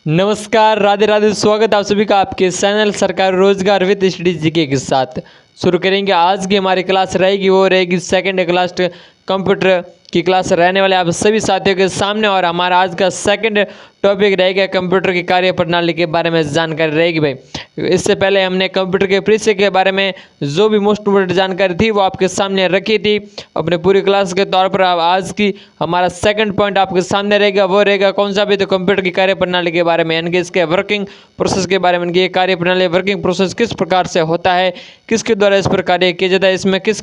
नमस्कार, राधे राधे। स्वागत आप सभी का आपके चैनल सरकार रोजगार विद स्टडी जीके के साथ। शुरू करेंगे। आज की हमारी क्लास रहेगी वो रहेगी सेकंड क्लास कंप्यूटर की क्लास रहने वाले आप सभी साथियों के सामने। और हमारा आज का सेकंड टॉपिक रहेगा कंप्यूटर की कार्य प्रणाली के बारे में जानकारी रहेगी भाई। इससे पहले हमने कंप्यूटर के परिचय के बारे में जो भी मोस्ट इम्पोर्टेंट जानकारी थी वो आपके सामने रखी थी अपने पूरी क्लास के तौर पर। आज की हमारा सेकंड पॉइंट आपके सामने रहेगा, वो रहेगा कौन सा भी, तो कंप्यूटर की कार्य प्रणाली के बारे में, यानी कि इसके वर्किंग प्रोसेस के बारे में। ये कार्य प्रणाली वर्किंग प्रोसेस किस प्रकार से होता है, किसके द्वारा इस पर कार्य किया जाता है, इसमें किस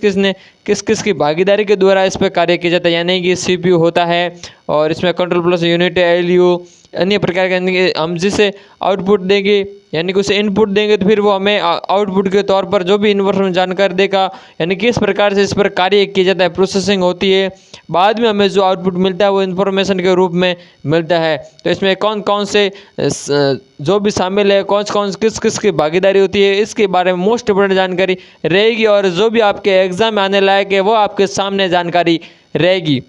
किस की भागीदारी के द्वारा इस पर कार्य किया जाता है, यानी कि सीपीयू होता है और इसमें कंट्रोल प्लस यूनिट, एलयू, अन्य प्रकार के। हम जिसे आउटपुट देंगे यानी कि उसे इनपुट देंगे तो फिर वो हमें आउटपुट के तौर पर जो भी इन्फॉर्मेशन जानकारी देगा, यानी किस प्रकार से इस पर कार्य किया जाता है, प्रोसेसिंग होती है। बाद में हमें जो आउटपुट मिलता है वो इन्फॉर्मेशन के रूप में मिलता है। तो इसमें कौन कौन से जो भी शामिल है, कौन किस की भागीदारी होती है, इसके बारे में मोस्ट इंपोर्टेंट जानकारी रहेगी। और जो भी आपके एग्जाम में आने लायक है वो आपके सामने जानकारी रहेगी।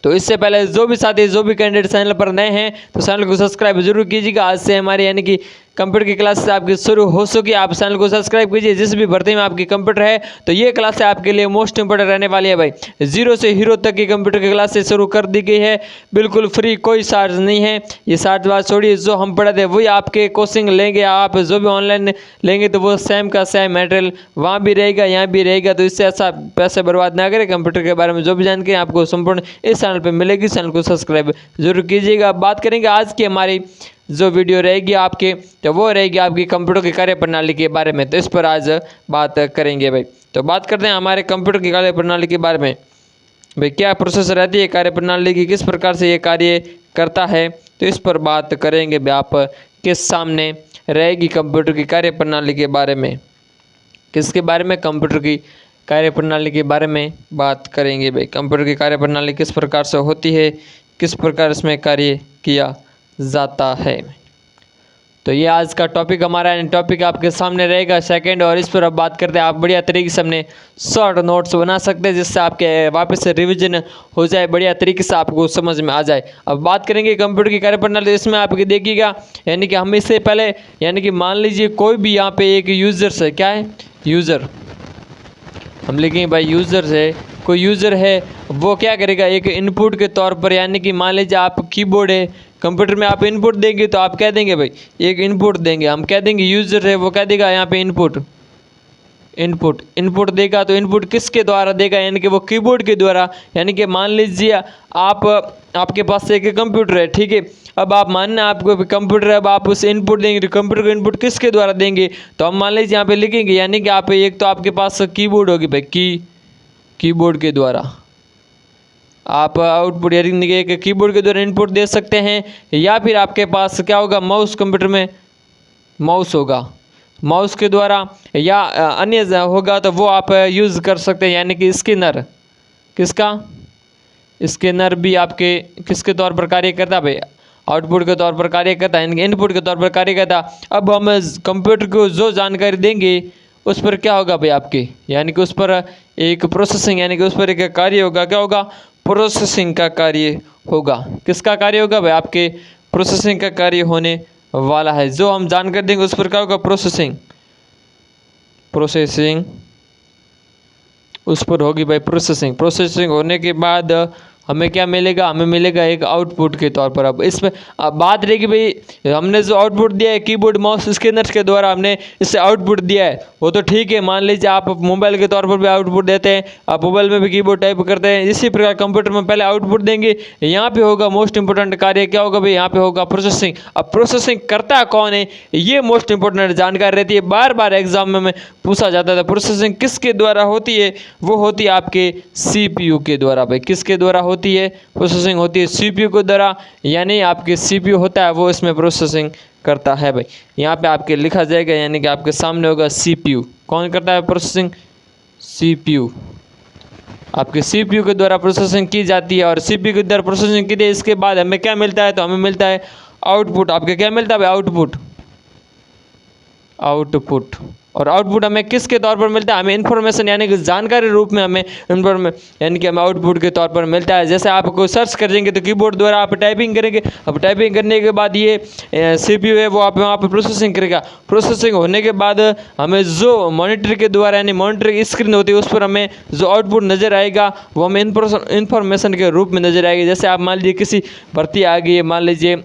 तो इससे पहले जो भी साथी, जो भी कैंडिडेट चैनल पर नए हैं तो चैनल को सब्सक्राइब जरूर कीजिएगा। आज से हमारे यानी कि कंप्यूटर की क्लास आपकी शुरू हो चुकी है। आप चैनल को सब्सक्राइब कीजिए। जिस भी भर्ती में आपकी कंप्यूटर है तो ये क्लास आपके लिए मोस्ट इंपोर्टेंट रहने वाली है भाई। जीरो से हीरो तक की कंप्यूटर की क्लास से शुरू कर दी गई है, बिल्कुल फ्री, कोई चार्ज नहीं है। ये चार्ज बात छोड़िए, जो हम पढ़ाते हैं वही आपके कोचिंग लेंगे। आप जो भी ऑनलाइन लेंगे तो वो सेम का सेम मटेरियल वहाँ भी रहेगा, यहाँ भी रहेगा। तो इससे अच्छा पैसे बर्बाद ना करें। कंप्यूटर के बारे में जो भी जानकारी आपको संपूर्ण इस चैनल पर मिलेगी। चैनल को सब्सक्राइब जरूर कीजिएगा। बात करेंगे आज की हमारी जो वीडियो रहेगी आपके, तो वो रहेगी आपकी कंप्यूटर की कार्य प्रणाली के बारे में। तो इस पर आज बात करेंगे भाई। तो बात करते हैं हमारे कंप्यूटर की कार्य प्रणाली के बारे में भाई। क्या प्रोसेस रहती है कार्य प्रणाली की, किस प्रकार से ये कार्य करता है, तो इस पर बात करेंगे भाई। आप किस सामने रहेगी कंप्यूटर की कार्य प्रणाली के बारे में, किसके बारे में, कंप्यूटर की कार्य प्रणाली के बारे में बात करेंगे भाई। कंप्यूटर की कार्य प्रणाली किस प्रकार से होती है, किस प्रकार इसमें कार्य किया जाता है। तो ये आज का टॉपिक हमारा टॉपिक आपके सामने रहेगा सेकंड। और इस पर अब बात करते हैं। आप बढ़िया तरीके से हमने शॉर्ट नोट्स बना सकते हैं जिससे आपके वापस से रिवीजन हो जाए, बढ़िया तरीके से आपको समझ में आ जाए। अब बात करेंगे कंप्यूटर की कार्यप्रणाली। इसमें आपकी देखिएगा, यानी कि हम इससे पहले, यानी कि मान लीजिए कोई भी यहाँ पे एक यूजर्स है, क्या है, यूज़र, हम लिखेंगे भाई यूज़र्स है। कोई यूज़र है वो क्या करेगा, एक इनपुट के तौर पर, यानी कि मान लीजिए आप कीबोर्ड है, कंप्यूटर में आप इनपुट देंगे तो आप कह देंगे भाई एक इनपुट देंगे, हम कह देंगे यूज़र है, वो कह देगा यहाँ पे इनपुट देगा। तो इनपुट किसके द्वारा देगा, यानी कि वो कीबोर्ड के द्वारा। यानी कि मान लीजिए आपके पास एक कंप्यूटर है, ठीक है। अब आप मानना आपको कंप्यूटर है, अब आप उसे इनपुट देंगे तो कंप्यूटर को इनपुट किसके द्वारा देंगे, तो हम मान लीजिए यहाँ पे लिखेंगे, यानी कि आप एक तो आपके पास कीबोर्ड होगी भाई, कीबोर्ड के द्वारा आप आउटपुट, यानी कि एक कीबोर्ड के द्वारा इनपुट दे सकते हैं। या फिर आपके पास क्या होगा, माउस, कंप्यूटर में माउस होगा, माउस के द्वारा, या अन्य होगा तो वो आप यूज़ कर सकते हैं, यानी कि स्कैनर, किसका, स्कैनर भी आपके किसके तौर पर कार्य करता है भाई, आउटपुट के तौर पर कार्य करता है, यानी इनपुट के तौर पर कार्य करता है। अब हम कंप्यूटर को जो जानकारी देंगे उस पर क्या होगा भाई आपके, यानी कि उस पर एक प्रोसेसिंग, यानी कि उस पर एक कार्य होगा, क्या होगा, प्रोसेसिंग का कार्य होगा। किसका कार्य होगा भाई, आपके प्रोसेसिंग का कार्य होने वाला है। जो हम जानकारी देंगे उस पर क्या होगा, प्रोसेसिंग उस पर होगी भाई प्रोसेसिंग होने के बाद हमें क्या मिलेगा, हमें मिलेगा एक आउटपुट के तौर पर। अब इसमें बात रहेगी भाई, हमने जो आउटपुट दिया है कीबोर्ड, माउस, स्कैनर के द्वारा हमने इससे आउटपुट दिया है, वो तो ठीक है। मान लीजिए आप मोबाइल के तौर पर भी आउटपुट देते हैं, आप मोबाइल में भी कीबोर्ड टाइप करते हैं, इसी प्रकार कंप्यूटर में पहले आउटपुट देंगे। यहाँ पे होगा मोस्ट इंपोर्टेंट कार्य, क्या होगा भाई, यहाँ पे होगा प्रोसेसिंग। अब प्रोसेसिंग करता कौन है, ये मोस्ट इंपोर्टेंट जानकारी रहती है, बार बार एग्जाम में पूछा जाता था। प्रोसेसिंग किसके द्वारा होती है, वो होती है आपके सीपीयू के द्वारा भाई। किसके द्वारा होती है, प्रोसेसिंग होती है सीपीयू के द्वारा, यानी आपके सीपीयू होता है वो इसमें प्रोसेसिंग करता है भाई। यहाँ पे आपके लिखा जाएगा, यानी कि आपके सामने होगा सीपीयू। कौन करता है प्रोसेसिंग, सीपीयू। आपके सीपीयू के द्वारा प्रोसेसिंग की जाती है। और सीपीयू के द्वारा प्रोसेसिंग की जाती है, इसके बाद हमें क्या मिलता है, तो हमें मिलता है आउटपुट। आपके क्या मिलता है भाई, आउटपुट। और आउटपुट हमें किसके तौर पर मिलता है, हमें इन्फॉर्मेशन यानी कि जानकारी रूप में हमें यानी कि हमें आउटपुट के तौर पर मिलता है। जैसे आप कोई सर्च करेंगे तो कीबोर्ड द्वारा आप टाइपिंग करेंगे, अब टाइपिंग करने के बाद ये CPU है वो आप वहाँ पर प्रोसेसिंग करेगा, प्रोसेसिंग होने के बाद हमें जो मॉनिटर के द्वारा यानी मॉनिटर की स्क्रीन होती है उस पर हमें जो आउटपुट नज़र आएगा वो हमें इन्फॉर्मेशन के रूप में नज़र आएगी। जैसे आप मान लीजिए किसी भर्ती आ गई है, मान लीजिए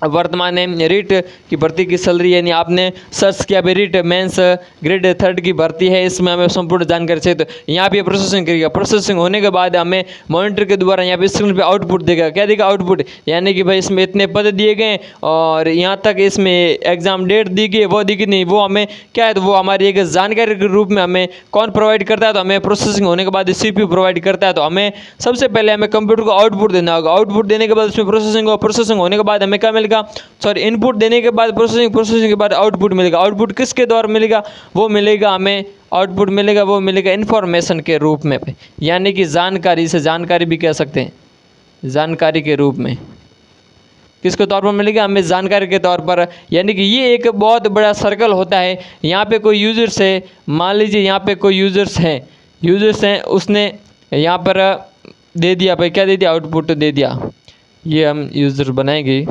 वर्तमान में रीट की भर्ती की सैलरी यानी आपने सर्च किया भाई रीट मेंस ग्रेड 3 की भर्ती है, इसमें हमें संपूर्ण जानकारी चाहिए, तो यहाँ पे प्रोसेसिंग करेगा, प्रोसेसिंग होने के बाद हमें मॉनिटर के द्वारा यहाँ पे स्क्रीन पे आउटपुट देगा। क्या देगा, आउटपुट, यानी कि भाई इसमें इतने पद दिए गए और यहाँ तक इसमें एग्जाम डेट दी गई, वो दी गई नहीं, वो हमें क्या है, तो वो हमारी एक जानकारी के रूप में हमें कौन प्रोवाइड करता है, तो हमें प्रोसेसिंग होने के बाद CPU प्रोवाइड करता है। तो हमें सबसे पहले हमें कंप्यूटर को आउटपुट देना होगा, आउटपुट देने के बाद उसमें प्रोसेसिंग होगा, प्रोसेसिंग होने के बाद हमें क्या मिलेगा, सॉरी इनपुट देने के बाद प्रोसेसिंग के बाद आउटपुट मिलेगा। आउटपुट किसके द्वारा मिलेगा, वो मिलेगा हमें आउटपुट मिलेगा, वो मिलेगा इन्फॉर्मेशन के रूप में, यानी कि जानकारी, से जानकारी भी कह सकते हैं, जानकारी के रूप में किसके तौर पर मिलेगा, हमें जानकारी के तौर पर। यानी कि ये एक बहुत बड़ा सर्कल होता है। यहाँ पे कोई यूजर्स है, मान लीजिए यहाँ पे कोई यूजर्स हैं, उसने यहाँ पर दे दिया भाई, क्या दे दिया, आउटपुट दे दिया। ये हम यूज़र बनाएंगे,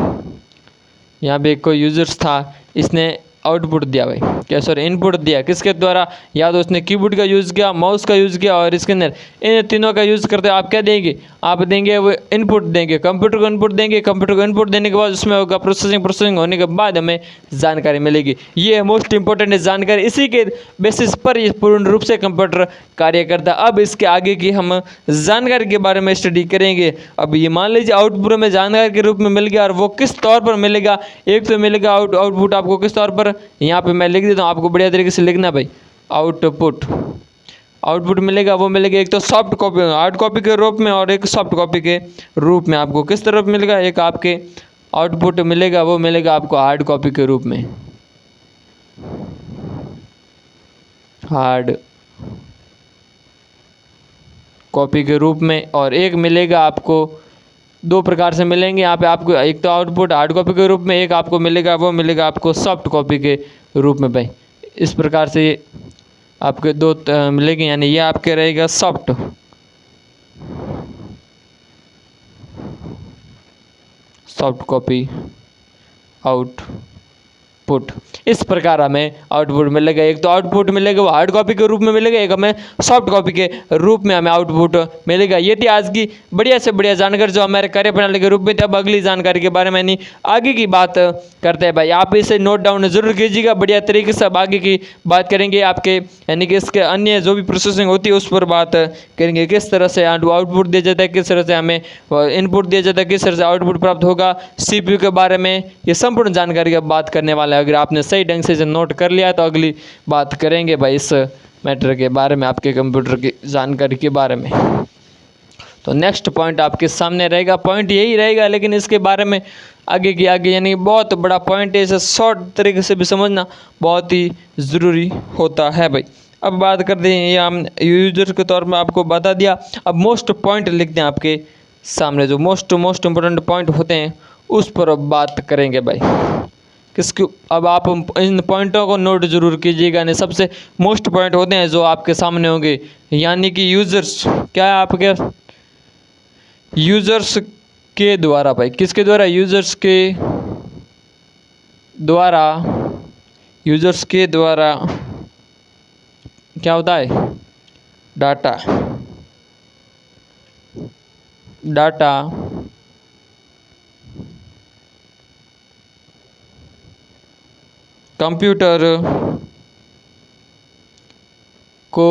यहाँ पे कोई यूजर्स था, इसने आउटपुट दिया भाई, क्या सॉरी इनपुट दिया, किसके द्वारा, या तो उसने कीबोर्ड का यूज़ किया, माउस का यूज़ किया, और इसके अंदर इन तीनों का यूज़ करते आप क्या देंगे, आप देंगे वो इनपुट देंगे, कंप्यूटर को इनपुट देंगे, कंप्यूटर को इनपुट देने के बाद उसमें होगा प्रोसेसिंग होने के बाद हमें जानकारी मिलेगी। ये है मोस्ट इंपॉर्टेंट जानकारी, इसी के बेसिस पर ये पूर्ण रूप से कंप्यूटर कार्य करता है। अब इसके आगे की हम जानकारी के बारे में स्टडी करेंगे। अब ये मान लीजिए आउटपुट में जानकारी के रूप में मिल गया, और वो किस तौर पर मिलेगा, एक तो मिलेगा आउटपुट आपको किस तौर पर, यहाँ पे मैं लिख देता हूँ, आपको बढ़िया तरीके से लिखना भाई, आउटपुट मिलेगा, वो मिलेगा एक तो सॉफ्ट कॉपी हार्ड कॉपी के रूप में, और एक सॉफ्ट कॉपी के रूप में। आपको किस तरफ मिलेगा, एक आपके आउटपुट मिलेगा, वो मिलेगा आपको हार्ड कॉपी के रूप में, हार्ड कॉपी के रूप में, और एक मिलेगा आपको, दो प्रकार से मिलेंगे यहाँ पे आपको, एक तो आउटपुट हार्ड कॉपी के रूप में, एक आपको मिलेगा, वो मिलेगा आपको सॉफ्ट कॉपी के रूप में भाई। इस प्रकार से आपके दो मिलेंगे, यानी ये आपके रहेगा सॉफ्ट कॉपी आउटपुट। इस प्रकार हमें आउटपुट मिलेगा, एक तो आउटपुट मिलेगा वो हार्ड कॉपी के रूप में मिलेगा, एक हमें सॉफ्ट कॉपी के रूप में हमें आउटपुट मिलेगा। ये थी आज की बढ़िया से बढ़िया जानकारी जो हमारे कार्यप्रणाली के रूप में थी। अब अगली जानकारी के बारे में नहीं आगे की बात करते हैं भाई, आप इसे नोट डाउन जरूर कीजिएगा, बढ़िया तरीके से अब आगे की बात करेंगे आपके, यानी कि इसके अन्य जो भी प्रोसेसिंग होती है उस पर बात करेंगे, किस तरह से आउटपुट दिया जाता है, किस तरह से हमें इनपुट दिया जाता है, किस तरह से आउटपुट प्राप्त होगा, CPU के बारे में ये संपूर्ण जानकारी अब बात करने वाला है। अगर आपने सही ढंग से नोट कर लिया तो अगली बात करेंगे भाई इस मैटर के बारे में, आपके कंप्यूटर की जानकारी के बारे में। तो नेक्स्ट पॉइंट आपके सामने रहेगा, पॉइंट यही रहेगा, लेकिन इसके बारे में आगे की आगे, यानी बहुत बड़ा पॉइंट है, इसे शॉर्ट तरीके से भी समझना बहुत ही ज़रूरी होता है भाई। अब बात करते हैं, ये हम यूजर के तौर में आपको बता दिया, अब मोस्ट पॉइंट लिखते हैं आपके सामने, जो मोस्ट इंपोर्टेंट पॉइंट होते हैं उस पर अब बात करेंगे भाई। किसके, अब आप इन पॉइंटों को नोट जरूर कीजिएगा, नहीं सबसे मोस्ट पॉइंट होते हैं जो आपके सामने होंगे, यानी कि यूजर्स, क्या है आपके, यूजर्स के द्वारा भाई, किसके द्वारा, यूजर्स के द्वारा क्या होता है, डाटा कंप्यूटर को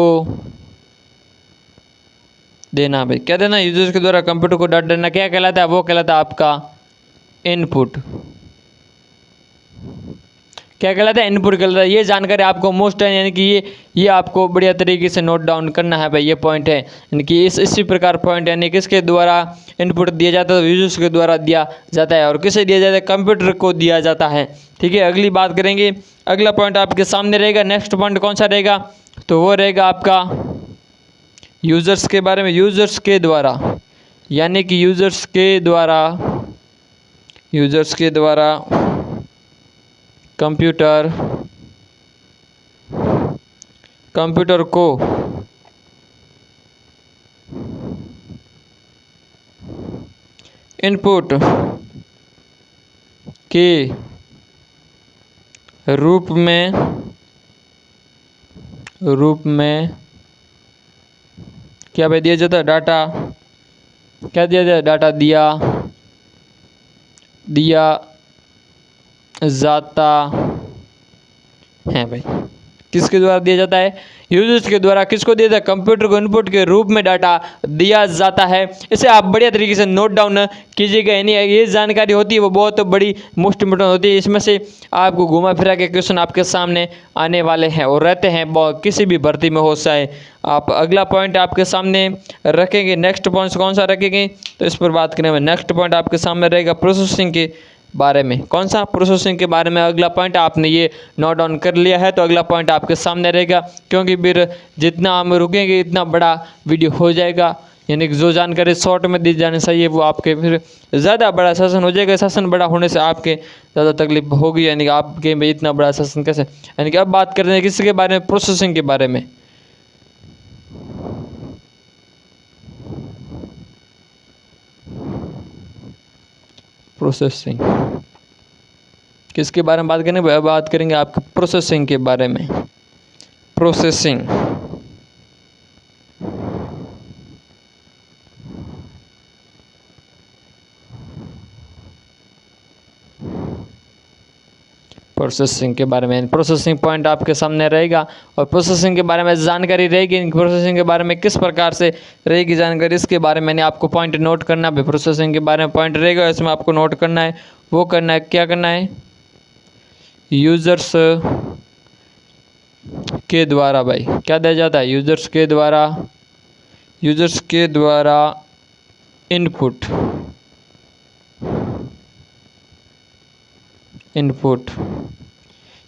देना भाई, क्या देना, यूजर्स के द्वारा कंप्यूटर को डाटा देना, क्या कहलाता है, वो कहलाता है आपका इनपुट। क्या कहलाता है, इनपुट कहलाता है। ये जानकारी आपको मोस्ट है, यानी कि ये आपको बढ़िया तरीके से नोट डाउन करना है भाई, ये पॉइंट है, यानी कि इसी प्रकार पॉइंट, यानी किसके द्वारा इनपुट दिया जाता है, यूजर्स के द्वारा दिया जाता है, और किसे दिया जाता है, कंप्यूटर को दिया जाता है। ठीक है, अगली बात करेंगे, अगला पॉइंट आपके सामने रहेगा, नेक्स्ट पॉइंट कौन सा रहेगा, तो वो रहेगा आपका यूजर्स के बारे में, यूजर्स के द्वारा, यानी कि यूजर्स के द्वारा कंप्यूटर कंप्यूटर को इनपुट के रूप में क्या भाई दिया जाता है? डाटा। क्या दिया जाता है? डाटा दिया जाता है भाई। किसके द्वारा दिया जाता है? यूजर्स के द्वारा। किसको दिया जाता है? कंप्यूटर को इनपुट के रूप में डाटा दिया जाता है। इसे आप बढ़िया तरीके से नोट डाउन कीजिएगा। यानी ये जानकारी होती है वो बहुत बड़ी मोस्ट इम्पोर्टेंट होती है। इसमें से आपको घुमा फिरा के क्वेश्चन आपके सामने आने वाले हैं और रहते हैं किसी भी भर्ती में हो चाहे आप। अगला पॉइंट आपके सामने रखेंगे। नेक्स्ट पॉइंट कौन सा रखेंगे तो इस पर बात करेंगे। नेक्स्ट पॉइंट आपके सामने रहेगा प्रोसेसिंग के बारे में। कौन सा? प्रोसेसिंग के बारे में अगला पॉइंट। आपने ये नोट डाउन कर लिया है तो अगला पॉइंट आपके सामने रहेगा, क्योंकि फिर जितना हम रुकेंगे इतना बड़ा वीडियो हो जाएगा। यानी कि जो जानकारी शॉर्ट में दी जानी चाहिए वो आपके फिर ज़्यादा बड़ा सेशन हो जाएगा। सेशन बड़ा होने से आपके ज़्यादा तकलीफ होगी। यानी कि आपके में इतना बड़ा सेशन कैसे। यानी कि अब बात करते हैं किसके बारे में? प्रोसेसिंग के बारे में। प्रोसेसिंग किसके बारे में बात करेंगे? बात करेंगे आपके प्रोसेसिंग के बारे में। प्रोसेसिंग प्रोसेसिंग के बारे में। प्रोसेसिंग पॉइंट आपके सामने रहेगा और प्रोसेसिंग के बारे में जानकारी रहेगी। प्रोसेसिंग के बारे में किस प्रकार से रहेगी जानकारी, इसके बारे में आपको पॉइंट नोट करना है। प्रोसेसिंग के बारे में पॉइंट रहेगा, इसमें आपको नोट करना है। वो करना है, क्या करना है? यूजर्स के द्वारा भाई क्या दिया जाता है? यूजर्स के द्वारा इनपुट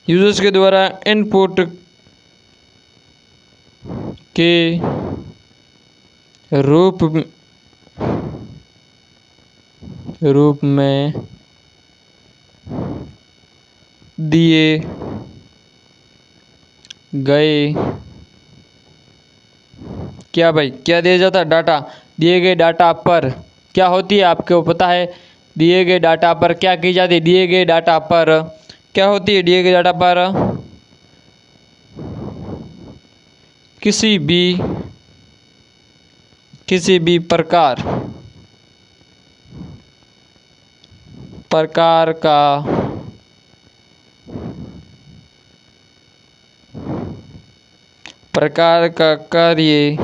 यूजर्स के द्वारा इनपुट के रूप में दिए गए क्या भाई? क्या दिया जाता है? डाटा। दिए गए डाटा पर क्या होती है आपको पता है? दिए गए डाटा पर क्या की जाती है? दिए गए डाटा पर क्या होती है? दिए गए डाटा पर किसी भी प्रकार का कार्य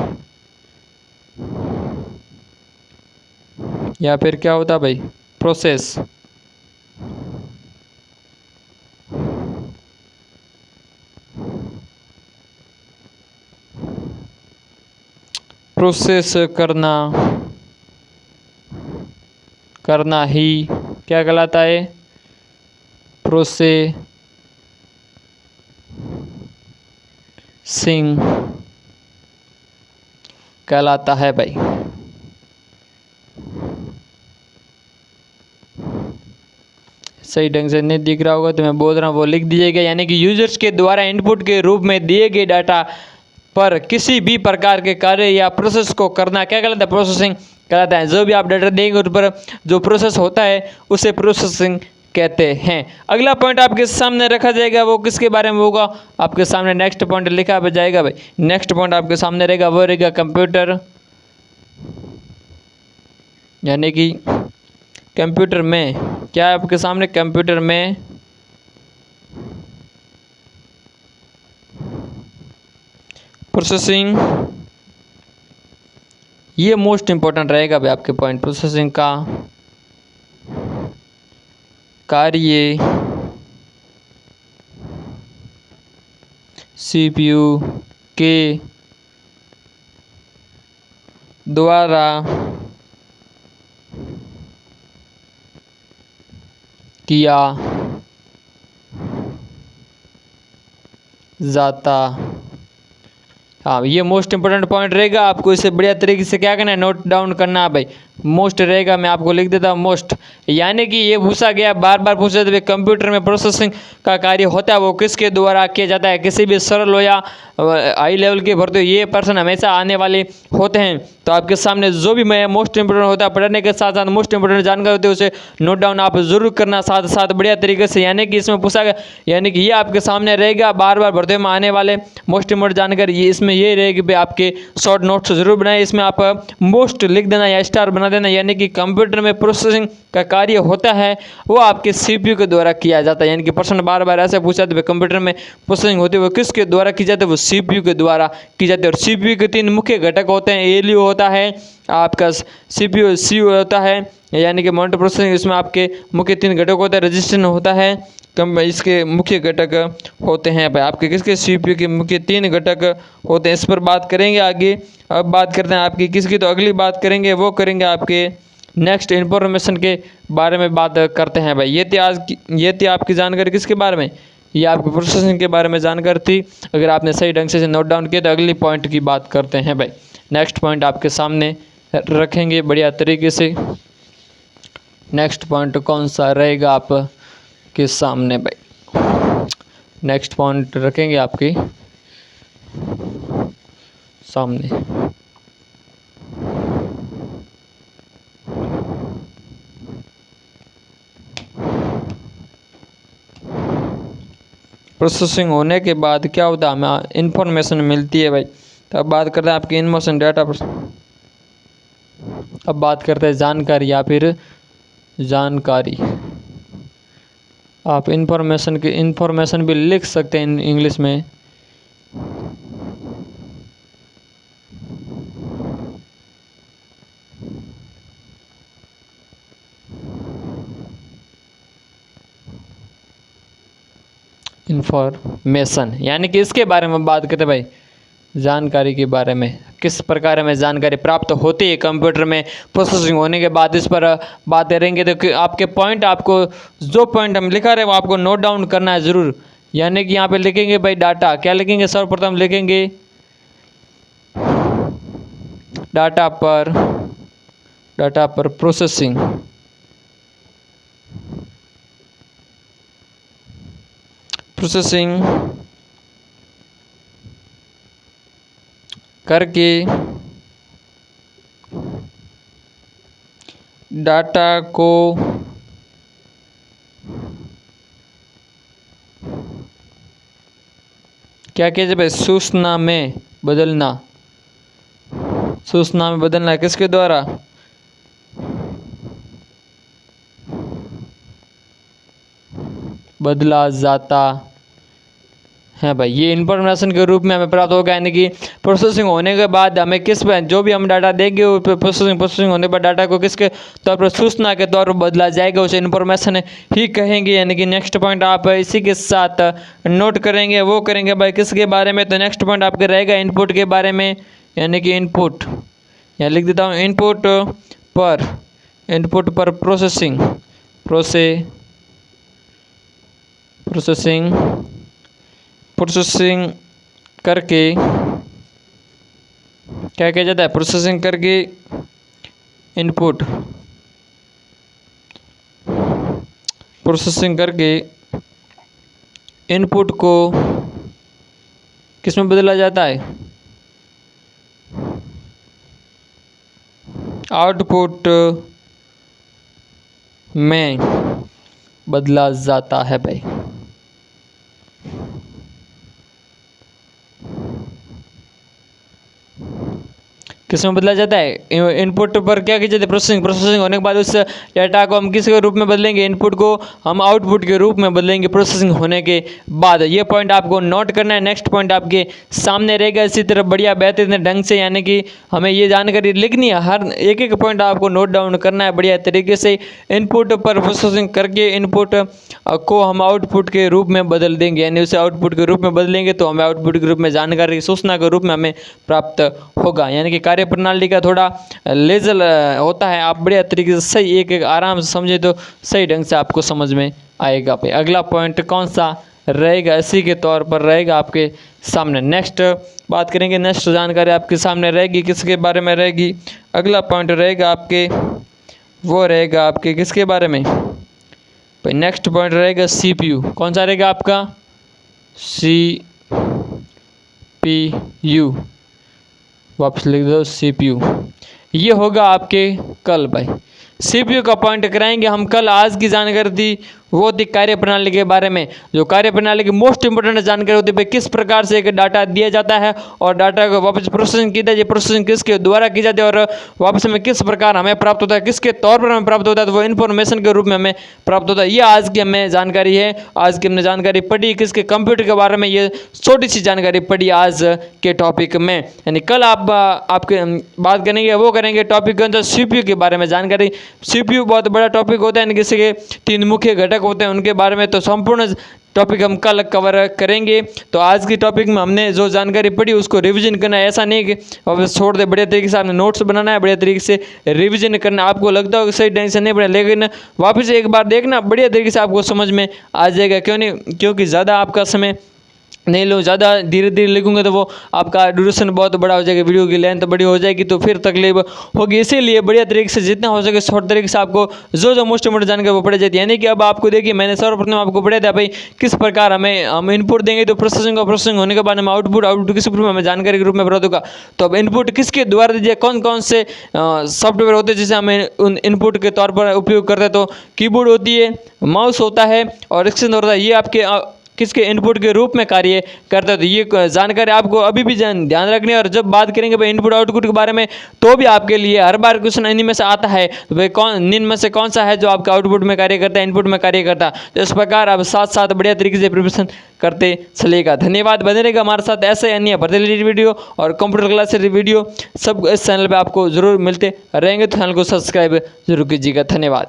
या फिर क्या होता है भाई? प्रोसेस करना ही क्या कहलाता है? प्रोसेसिंग कहलाता है भाई। सही ढंग से नहीं दिख रहा होगा तो मैं बोल रहा हूँ वो लिख दीजिएगा। यानी कि यूजर्स के द्वारा इनपुट के रूप में दिए गए डाटा पर किसी भी प्रकार के कार्य या प्रोसेस को करना क्या कहलाता है? प्रोसेसिंग कहलाता है। जो भी आप डाटा देंगे उस पर जो प्रोसेस होता है उसे प्रोसेसिंग कहते हैं। अगला पॉइंट आपके सामने रखा जाएगा वो किसके बारे में होगा? आपके सामने नेक्स्ट पॉइंट लिखा जाएगा भाई। नेक्स्ट पॉइंट आपके सामने रहेगा वो रहेगा कंप्यूटर। यानी कि कंप्यूटर में क्या है आपके सामने? कंप्यूटर में प्रोसेसिंग। ये मोस्ट इंपॉर्टेंट रहेगा भाई आपके पॉइंट। प्रोसेसिंग का कार्य सीपीयू के द्वारा किया जाता। हाँ, ये मोस्ट इंपोर्टेंट पॉइंट रहेगा। आपको इसे बढ़िया तरीके से क्या करना है? नोट डाउन करना है भाई। मोस्ट रहेगा, मैं आपको लिख देता हूँ मोस्ट, यानी कि ये पूछा गया, बार बार पूछा जाता है कंप्यूटर में प्रोसेसिंग का कार्य होता है वो किसके द्वारा किया जाता है। किसी भी सरल हो या हाई लेवल के भर्ती हो, ये प्रश्न हमेशा आने वाले होते हैं। तो आपके सामने जो भी मैं मोस्ट इंपोर्टेंट होता है, पढ़ने के साथ साथ मोस्ट इंपोर्टेंट जानकारी होती है उसे नोट डाउन आप जरूर करना साथ साथ बढ़िया तरीके से, यानी कि इसमें पूछा गया, यानी कि ये आपके सामने रहेगा बार बार भर्ती में आने वाले मोस्ट इंपोर्टेंट जानकारी, ये इसमें ये रहेगी भाई, आपके शॉर्ट नोट्स जरूर बनाए, इसमें आप मोस्ट लिख देना या स्टार बना देना। यानी कि कंप्यूटर में प्रोसेसिंग का कार्य होता है वो आपके सीपीयू के द्वारा किया जाता है। यानी कि प्रश्न बार बार ऐसे पूछा जाता है कंप्यूटर में प्रोसेसिंग होती है वो किसके द्वारा की जाती है, वो सीपीयू के द्वारा की जाती है। और सीपीयू के 3 मुख्य घटक होते हैं, एलयू होता है आपका, सीपीयू सीयू होता है, यानी कि मॉनिटर प्रोसेसिंग, इसमें आपके मुख्य 3 घटक होते हैं, रजिस्टर होता है, कम इसके मुख्य घटक होते हैं भाई आपके किसके सीपीयू के मुख्य 3 घटक होते हैं। इस पर बात करेंगे आगे। अब बात करते हैं आपकी किसकी, तो अगली बात करेंगे वो करेंगे आपके नेक्स्ट इन्फॉर्मेशन के बारे में बात करते हैं भाई। ये थी आपकी जानकारी किसके बारे में, ये आपकी प्रोसेसिंग के बारे में जानकारी थी। अगर आपने सही ढंग से नोट डाउन किया तो अगली पॉइंट की बात करते हैं भाई। नेक्स्ट पॉइंट आपके सामने रखेंगे बढ़िया तरीके से। नेक्स्ट पॉइंट कौन सा रहेगा आपके सामने भाई, नेक्स्ट पॉइंट रखेंगे आपके सामने। प्रोसेसिंग होने के बाद क्या होता है, हमें इंफॉर्मेशन मिलती है भाई। तो अब बात करते हैं आपकी इन्फॉर्मेशन डाटा पर। अब बात करते हैं जानकारी या फिर जानकारी। आप इंफॉर्मेशन भी लिख सकते हैं इंग्लिश में। इंफॉर्मेशन यानी कि इसके बारे में बात करते हैं भाई, जानकारी के बारे में, किस प्रकार में जानकारी प्राप्त होती है कंप्यूटर में प्रोसेसिंग होने के बाद, इस पर बात करेंगे। तो आपके पॉइंट, आपको जो पॉइंट हम लिखा रहे हैं वो आपको नोट डाउन करना है ज़रूर। यानी कि यहाँ पे लिखेंगे भाई डाटा, क्या लिखेंगे, सर्वप्रथम लिखेंगे डाटा पर प्रोसेसिंग, करके डाटा को क्या किया जाए, सूचना में बदलना। सूचना में बदलना किसके द्वारा, बदला जाता है भाई। ये इन्फॉर्मेशन के रूप में हमें प्राप्त होगा, यानी कि प्रोसेसिंग होने के बाद हमें किस पर जो भी हम डाटा देंगे वो प्रोसेसिंग होने पर डाटा को किसके तौर पर, सूचना के तौर पर बदला जाएगा, उसे इन्फॉर्मेशन ही कहेंगे। यानी कि नेक्स्ट पॉइंट आप इसी के साथ नोट करेंगे वो करेंगे भाई किसके बारे में, तो नेक्स्ट पॉइंट आपके रहेगा इनपुट के बारे में। यानी कि इनपुट, यहाँ लिख देता हूँ इनपुट पर प्रोसेसिंग करके क्या किया जाता है, प्रोसेसिंग करके इनपुट, प्रोसेसिंग करके इनपुट को किस में बदला जाता है, आउटपुट में बदला जाता है भाई। किस में बदला जाता है, इनपुट पर क्या किया जाता है, प्रोसेसिंग होने के बाद उस डाटा को हम किस के रूप में बदलेंगे, इनपुट को हम आउटपुट के रूप में बदलेंगे प्रोसेसिंग होने के बाद। ये पॉइंट आपको नोट करना है। नेक्स्ट पॉइंट आपके सामने रहेगा इसी तरह बढ़िया बेहतरीन ढंग से, यानी कि हमें ये जानकारी लिखनी है, हर एक पॉइंट आपको नोट डाउन करना है बढ़िया तरीके से। इनपुट पर प्रोसेसिंग करके इनपुट को हम आउटपुट के रूप में बदल देंगे, यानी उसे आउटपुट के रूप में बदलेंगे तो हमें आउटपुट के रूप में जानकारी सूचना के रूप में हमें प्राप्त होगा। यानी कि प्रणाली का थोड़ा लेजल होता है, आप बढ़िया तरीके से सही एक आराम से समझे तो सही ढंग से आपको समझ में आएगा भाई। अगला पॉइंट कौन सा रहेगा, इसी के तौर पर रहेगा आपके सामने। नेक्स्ट बात करेंगे, नेक्स्ट जानकारी आपके सामने रहेगी किसके बारे में रहेगी, अगला पॉइंट रहेगा आपके वो रहेगा आपके किसके बारे में भाई। नेक्स्ट पॉइंट रहेगा CPU। कौन सा रहेगा आपका CPU, वापस लिख दो CPU। ये होगा आपके कल भाई। CPU का पॉइंट कराएंगे हम कल। आज की जानकारी थी वो थी कार्यप्रणाली के बारे में। जो कार्यप्रणाली की मोस्ट इंपोर्टेंट जानकारी होती है भाई, किस प्रकार से एक डाटा दिया जाता है और डाटा को वापस प्रोसेसिंग की जाती है, प्रोसेसिंग किसके द्वारा की जाती है और वापस में किस प्रकार हमें प्राप्त होता है, किसके तौर पर हमें प्राप्त होता है, तो वो इन्फॉर्मेशन के रूप में हमें प्राप्त होता है। ये आज की हमें जानकारी है। आज की हमने जानकारी पढ़ी किसके कंप्यूटर के बारे में, ये छोटी सी जानकारी पढ़ी आज के टॉपिक में। यानी कल आप आपके बात करेंगे वो करेंगे टॉपिक के अंदर CPU के बारे में जानकारी। CPU बहुत बड़ा टॉपिक होता है, यानी किसी के 3 मुख्य घटक होते हैं उनके बारे में, तो संपूर्ण टॉपिक हम कल कवर करेंगे। तो आज की टॉपिक में हमने जो जानकारी पढ़ी उसको रिवीजन करना है, ऐसा नहीं कि वापस छोड़ दे। बढ़िया तरीके से आपने नोट्स बनाना है, बढ़िया तरीके से रिवीजन करना। आपको लगता हो कि सही ढंग से नहीं पढ़ा, लेकिन वापस एक बार देखना, बढ़िया तरीके से आपको समझ में आ जाएगा। क्यों नहीं, क्योंकि ज़्यादा आपका समय नहीं लो, ज़्यादा धीरे धीरे लिखूंगे तो वो आपका ड्यूरेशन बहुत बड़ा हो जाएगा, वीडियो की लेंथ बड़ी हो जाएगी, तो फिर तकलीफ होगी। इसीलिए बढ़िया तरीके से जितना हो सके शॉर्ट तरीके से आपको जो मोस्ट इंपोर्टेंट जानकारी वो पढ़ जाती है। यानी कि अब आपको देखिए, मैंने सर्वप्रथम आपको पढ़ा था भाई किस प्रकार हम इनपुट देंगे तो प्रोसेसिंग होने के बाद हमें आउटपुट किस रूप में हमें जानकारी के रूप में प्राप्त होगा। तो अब इनपुट किसके द्वारा दीजिए, कौन कौन से सॉफ्टवेयर होते हैं जिसे हमें उन इनपुट के तौर पर उपयोग करते हैं। तो कीबोर्ड होती है, माउस होता है और एक्सटेंशन होता है। ये आपके किसके इनपुट के रूप में कार्य करता है। तो ये जानकारी आपको अभी भी ध्यान रखनी है। और जब बात करेंगे भाई इनपुट आउटपुट के बारे में, तो भी आपके लिए हर बार क्वेश्चन इन्हीं में से आता है, तो भाई निम्न में से कौन सा है जो आपका आउटपुट में कार्य करता है, इनपुट में कार्य करता है। तो इस प्रकार आप साथ साथ बढ़िया तरीके से प्रिपरेशन करते चलेगा। धन्यवाद, बने रहेगा हमारे साथ ऐसे अन्य भर्ती रिलेटेड वीडियो और कंप्यूटर क्लास से वीडियो सब इस चैनल पर आपको जरूर मिलते रहेंगे। तो चैनल को सब्सक्राइब जरूर कीजिएगा। धन्यवाद।